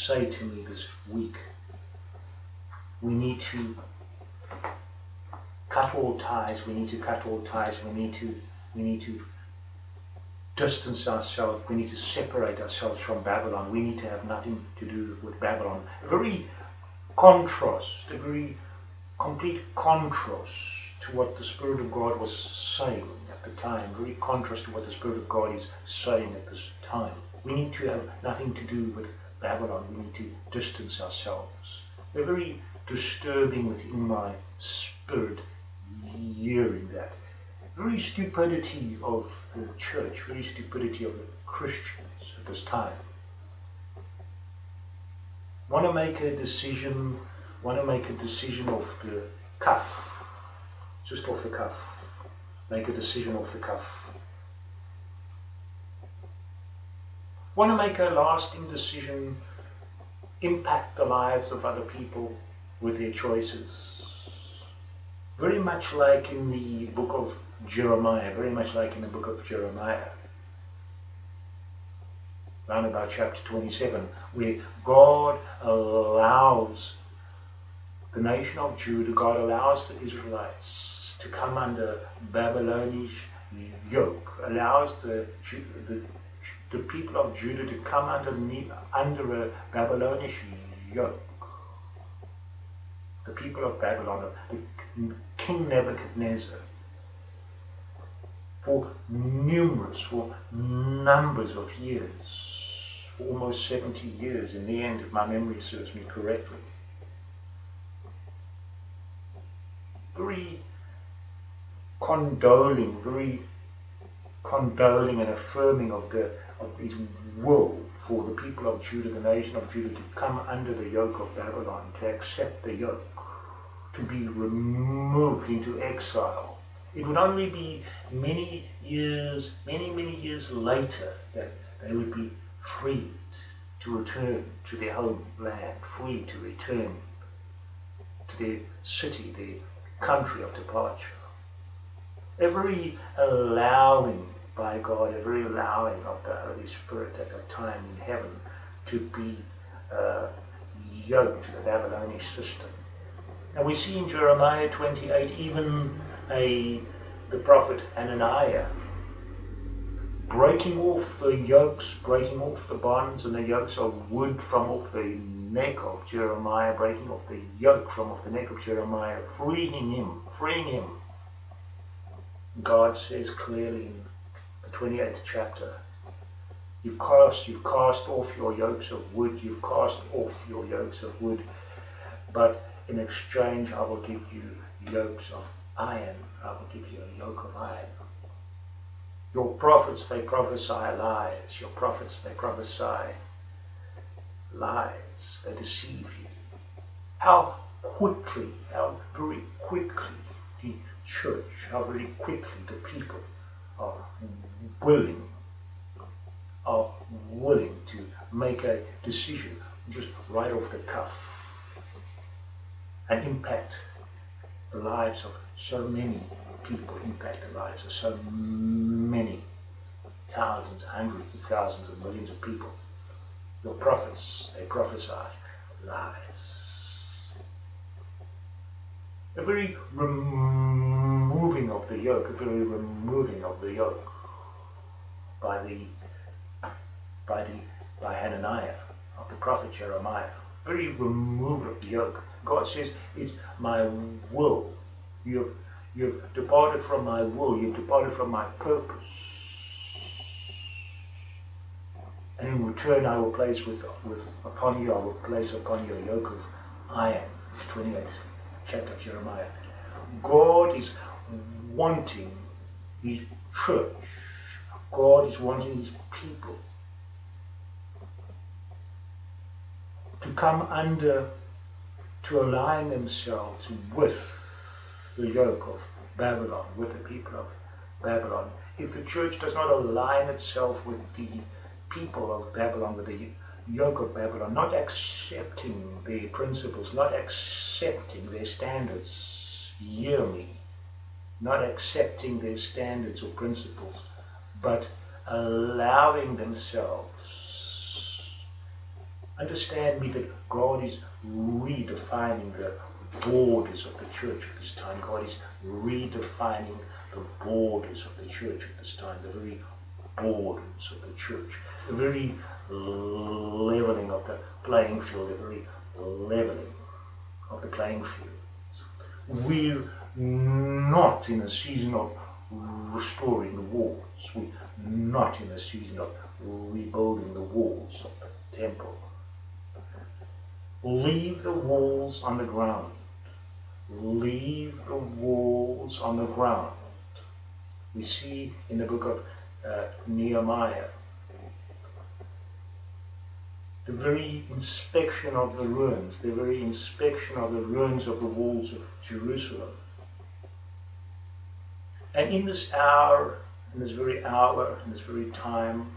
say to me this week, we need to cut all ties, we need to cut all ties, we need to distance ourselves, we need to separate ourselves from Babylon, we need to have nothing to do with Babylon. A very contrast, a very complete contrast to what the Spirit of God was saying at the time, very contrast to what the Spirit of God is saying at this time. We need to have nothing to do with Babylon, we need to distance ourselves. They're very disturbing within my spirit hearing that. Very stupidity of the church, very stupidity of the Christians at this time. Want to make a decision off the cuff, just off the cuff. Make a decision off the cuff. Want to make a lasting decision, impact the lives of other people with their choices. Very much like in the book of Jeremiah, around about chapter 27, where God allows the nation of Judah, God allows the Israelites to come under Babylonish yoke, allows the people of Judah to come under a Babylonish yoke. The people of Babylon, King Nebuchadnezzar, for numbers of years, for almost 70 years in the end, if my memory serves me correctly. Very condoling and affirming of his will for the people of Judah, the nation of Judah, to come under the yoke of Babylon, to accept the yoke, to be removed into exile. It would only be many years later that they would be freed to return to their homeland, free to return to their city, their country of departure. Every allowing by God, every allowing of the Holy Spirit at that time in heaven to be yoked to the Babylonish system. And we see in Jeremiah 28 even the prophet Hananiah breaking off the yokes, breaking off the bonds and the yokes of wood from off the neck of Jeremiah, breaking off the yoke from off the neck of Jeremiah, freeing him. God says clearly in the 28th chapter, you've cast off your yokes of wood, but in exchange I will give you yokes of iron. I will give you a yoke of iron. Your prophets, they prophesy lies. Your prophets, they prophesy lies. They deceive you. How very quickly the church, how very quickly the people are willing to make a decision just right off the cuff and impact the lives of so many people, impact the lives of so many thousands, hundreds of thousands of millions of people. Your prophets, they prophesy lies. A very removing of the yoke, by Hananiah, of the prophet Jeremiah. Very removal of the yoke. God says, it's my will. You've departed from my will. You've departed from my purpose. And in return, I will place upon you a yoke of iron. It's 28th chapter of Jeremiah. God is wanting his church. God is wanting his people to come under, to align themselves with the yoke of Babylon, with the people of Babylon. If the church does not align itself with the people of Babylon, with the yoke of Babylon, not accepting their principles, not accepting their standards, hear me, not accepting their standards or principles, but allowing themselves Understand me that God is redefining the borders of the church at this time. God is redefining the borders of the church at this time, the very borders of the church, the very leveling of the playing field, the very leveling of the playing fields. We're not in a season of restoring the walls. We're not in a season of rebuilding the walls of the temple. Leave the walls on the ground. Leave the walls on the ground. We see in the book of Nehemiah the very inspection of the ruins, the very inspection of the ruins of the walls of Jerusalem. And in this hour, in this very hour, in this very time,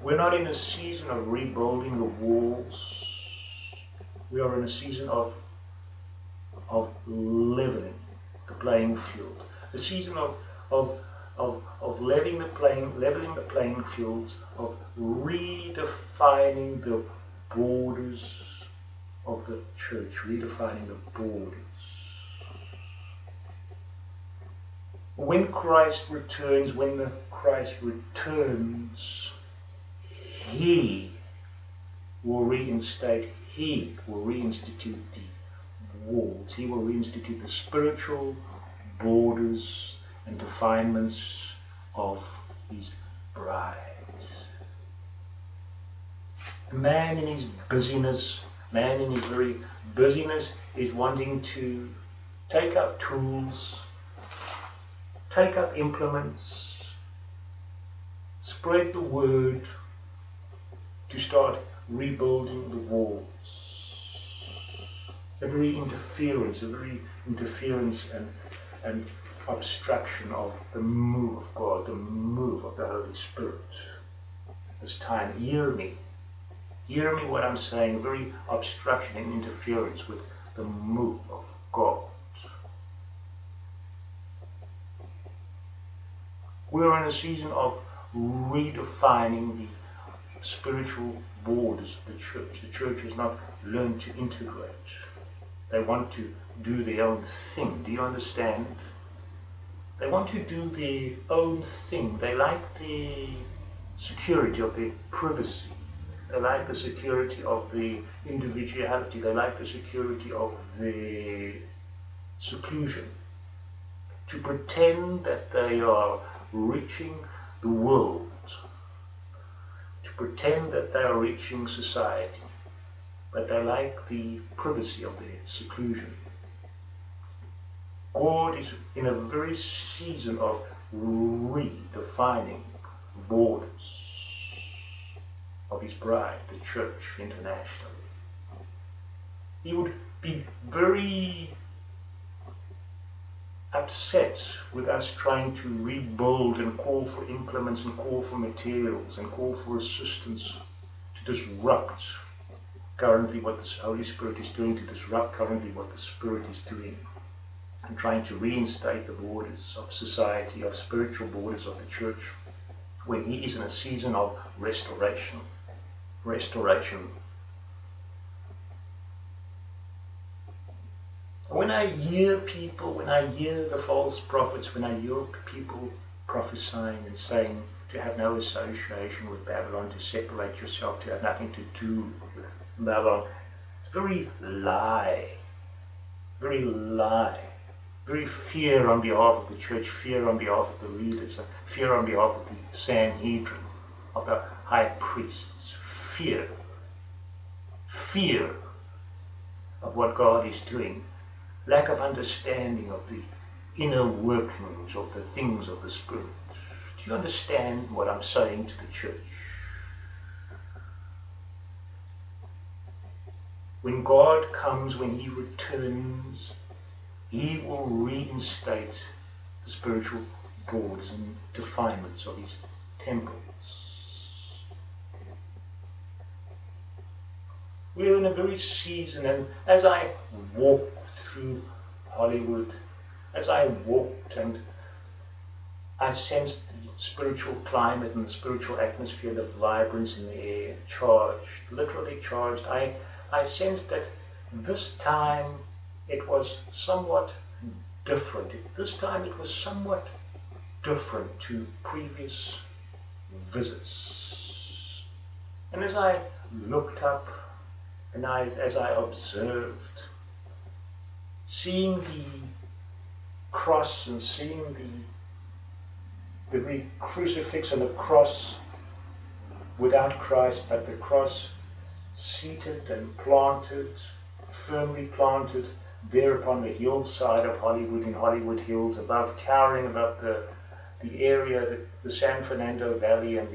we're not in a season of rebuilding the walls. We are in a season of leveling the playing field. A season of leveling the playing fields, of redefining the borders of the church, redefining the borders. When Christ returns, He will reinstate, He will reinstitute the walls. He will reinstitute the spiritual borders and definements of His bride. Man in his busyness, man in his very busyness is wanting to take up tools, take up implements, spread the word to start rebuilding the walls. Every interference and obstruction of the move of God, the move of the Holy Spirit. This time, hear me what I'm saying, very obstruction and interference with the move of God. We're in a season of redefining the spiritual borders of the church. The church has not learned to integrate. They want to do their own thing. Do you understand? They want to do their own thing. They like the security of their privacy. They like the security of the individuality. They like the security of their seclusion. To pretend that they are reaching the world. To pretend that they are reaching society. But they like the privacy of their seclusion. God is in a very season of redefining borders of His bride, the church, internationally. He would be very upset with us trying to rebuild and call for implements and call for materials and call for assistance to disrupt currently what the Holy Spirit is doing, to disrupt currently what the Spirit is doing, and trying to reinstate the borders of society, of spiritual borders of the church, when He is in a season of restoration. Restoration. When I hear people, when I hear the false prophets, when I hear people prophesying and saying to have no association with Babylon, to separate yourself, to have nothing to do with Babylon, it's very lie, very fear on behalf of the church, fear on behalf of the leaders, fear on behalf of the Sanhedrin, of the high priests, fear of what God is doing, lack of understanding of the inner workings of the things of the Spirit. Do you understand what I'm saying to the church? When God comes, when He returns, He will reinstate the spiritual borders and definements of His temples. We're in a very season, and as I walked through Hollywood, as I walked, and I sensed the spiritual climate and the spiritual atmosphere, the vibrance in the air, charged, literally charged. I sensed that this time it was somewhat different. This time it was somewhat different to previous visits. And as I looked up and as I observed, seeing the cross and seeing the very crucifix and the cross without Christ, but the cross seated and planted, firmly planted there upon the hillside of Hollywood, in Hollywood Hills, towering above the area, the San Fernando Valley and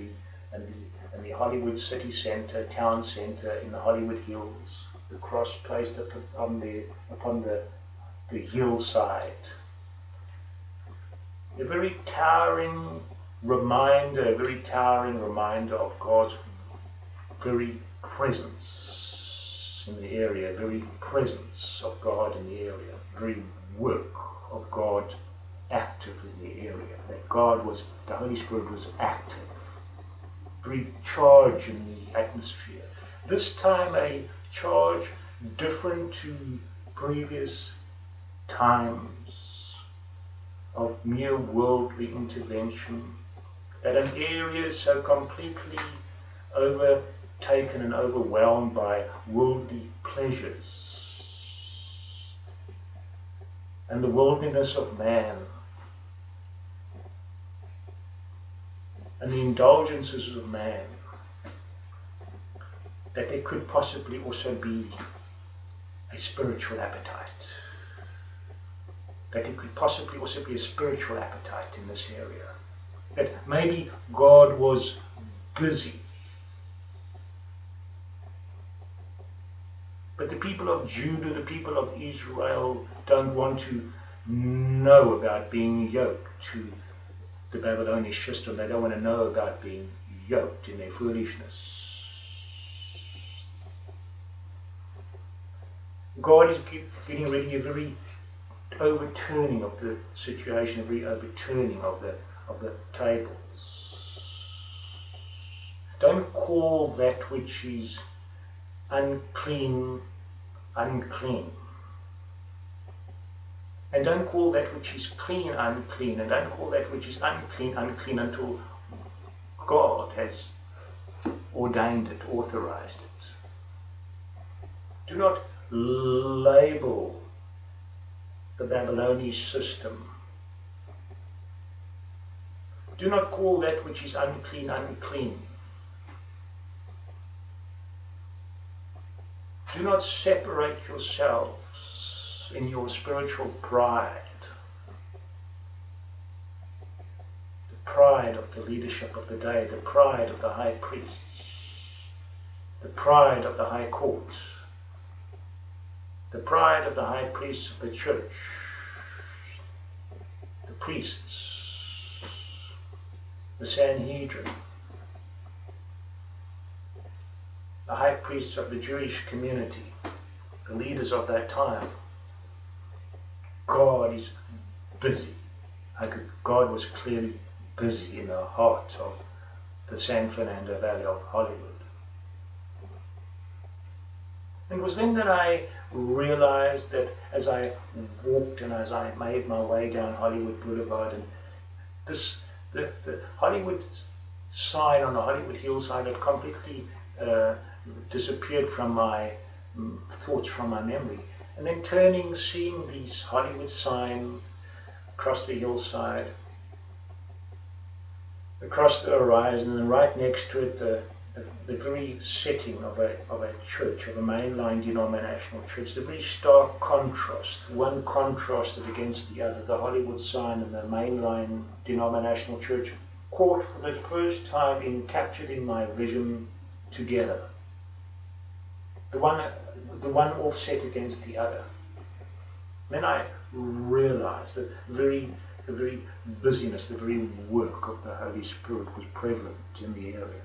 the Hollywood city center, town center in the Hollywood Hills, the cross placed upon the hillside. A very towering reminder of God's very presence in the area, very presence of God in the area, very work of God active in the area, that the Holy Spirit was active, very charge in the atmosphere. This time a charge different to previous times of mere worldly intervention, that an area so completely overtaken and overwhelmed by worldly pleasures and the worldliness of man and the indulgences of man, that there could possibly also be a spiritual appetite. That there could possibly also be a spiritual appetite in this area. That maybe God was busy. But the people of Judah, the people of Israel, don't want to know about being yoked to the Babylonian system. They don't want to know about being yoked in their foolishness. God is getting ready a very overturning of the situation, a very overturning of the tables. Don't call that which is unclean, unclean. And don't call that which is clean, unclean. And don't call that which is unclean, unclean until God has ordained it, authorized it. Do not label the Babylonian system. Do not call that which is unclean, unclean. Do not separate yourselves in your spiritual pride. The pride of the leadership of the day, the pride of the high priests, the pride of the high court, the pride of the high priests of the church, the priests, the Sanhedrin, the high priests of the Jewish community, the leaders of that time. God is busy. God was clearly busy in the heart of the San Fernando Valley of Hollywood. It was then that I realized that as I walked and as I made my way down Hollywood Boulevard, and the Hollywood sign on the Hollywood hillside had completely disappeared from my thoughts, from my memory. And then turning, seeing these Hollywood sign across the hillside, across the horizon, and right next to it the very setting of a church, of a mainline denominational church, the very stark contrast, one contrasted against the other, the Hollywood sign and the mainline denominational church, caught for the first time captured in my vision together. The one offset against the other. Then I realized that the very busyness, the very work of the Holy Spirit was prevalent in the area.